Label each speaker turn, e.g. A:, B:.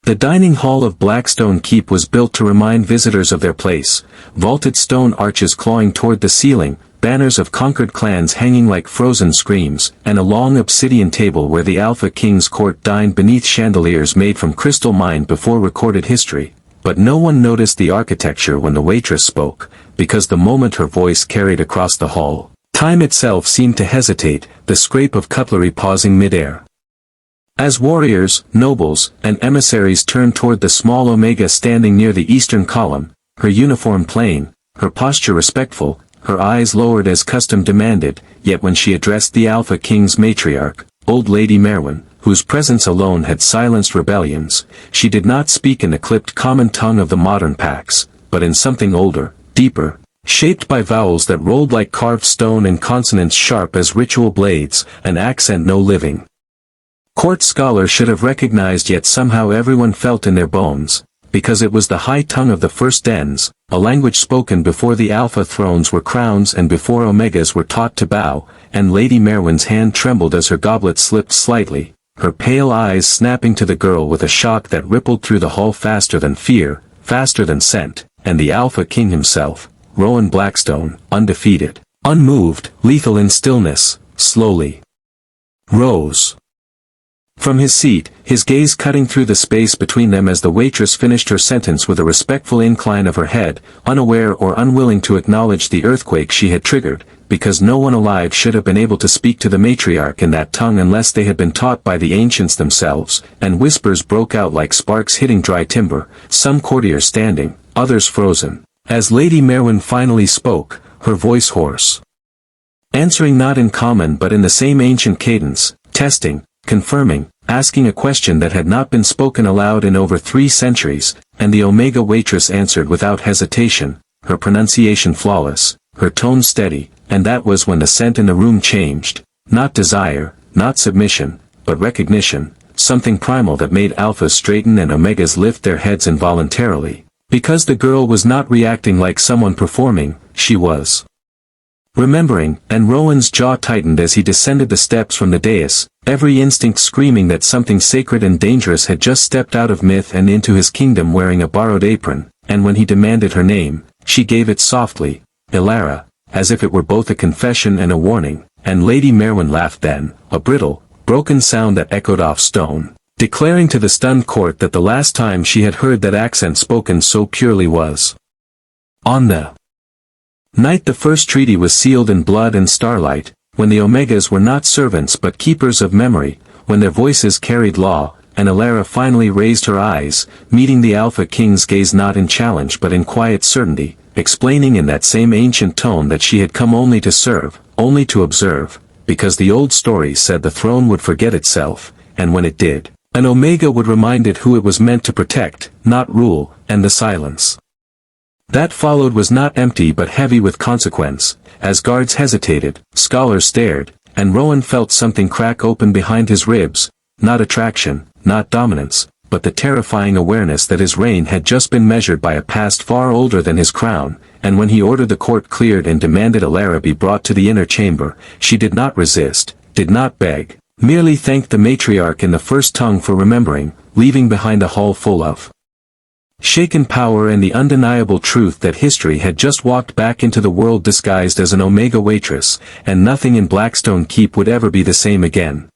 A: The dining hall of Blackstone Keep was built to remind visitors of their place, vaulted stone arches clawing toward the ceiling, banners of conquered clans hanging like frozen screams, and a long obsidian table where the Alpha King's court dined beneath chandeliers made from crystal mined before recorded history. But no one noticed the architecture when the waitress spoke, because the moment her voice carried across the hall, time itself seemed to hesitate, the scrape of cutlery pausing mid-air. As warriors, nobles, and emissaries turned toward the small Omega standing near the eastern column, her uniform plain, her posture respectful, her eyes lowered as custom demanded, yet when she addressed the Alpha King's matriarch, old Lady Merwin, whose presence alone had silenced rebellions, she did not speak in the clipped common tongue of the modern Pax, but in something older, deeper, shaped by vowels that rolled like carved stone and consonants sharp as ritual blades, an accent no living court scholar should have recognized, yet somehow everyone felt in their bones, because it was the high tongue of the first dens, a language spoken before the Alpha thrones were crowns and before Omegas were taught to bow, and Lady Merwin's hand trembled as her goblet slipped slightly, her pale eyes snapping to the girl with a shock that rippled through the hall faster than fear, faster than scent, and the Alpha King himself, Rowan Blackstone, undefeated, unmoved, lethal in stillness, slowly rose from his seat, his gaze cutting through the space between them as the waitress finished her sentence with a respectful incline of her head, unaware or unwilling to acknowledge the earthquake she had triggered, because no one alive should have been able to speak to the matriarch in that tongue unless they had been taught by the ancients themselves, and whispers broke out like sparks hitting dry timber, some courtiers standing, others frozen. As Lady Merwin finally spoke, her voice hoarse, answering not in common but in the same ancient cadence, testing, confirming, asking a question that had not been spoken aloud in over 3 centuries, and the Omega waitress answered without hesitation, her pronunciation flawless, her tone steady, and that was when the scent in the room changed, not desire, not submission, but recognition, something primal that made Alphas straighten and Omegas lift their heads involuntarily, because the girl was not reacting like someone performing, she was remembering, and Rowan's jaw tightened as he descended the steps from the dais, every instinct screaming that something sacred and dangerous had just stepped out of myth and into his kingdom wearing a borrowed apron, and when he demanded her name, she gave it softly, Ilara, as if it were both a confession and a warning, and Lady Merwin laughed then, a brittle, broken sound that echoed off stone, declaring to the stunned court that the last time she had heard that accent spoken so purely was on the night the first treaty was sealed in blood and starlight, when the Omegas were not servants but keepers of memory, when their voices carried law, and Ilara finally raised her eyes, meeting the Alpha King's gaze not in challenge but in quiet certainty, explaining in that same ancient tone that she had come only to serve, only to observe, because the old story said the throne would forget itself, and when it did, an Omega would remind it who it was meant to protect, not rule, and the silence that followed was not empty but heavy with consequence. As guards hesitated, scholars stared, and Rowan felt something crack open behind his ribs, not attraction, not dominance, but the terrifying awareness that his reign had just been measured by a past far older than his crown, and when he ordered the court cleared and demanded Ilara be brought to the inner chamber, she did not resist, did not beg, merely thanked the matriarch in the first tongue for remembering, leaving behind a hall full of shaken power and the undeniable truth that history had just walked back into the world disguised as an Omega waitress, and nothing in Blackstone Keep would ever be the same again.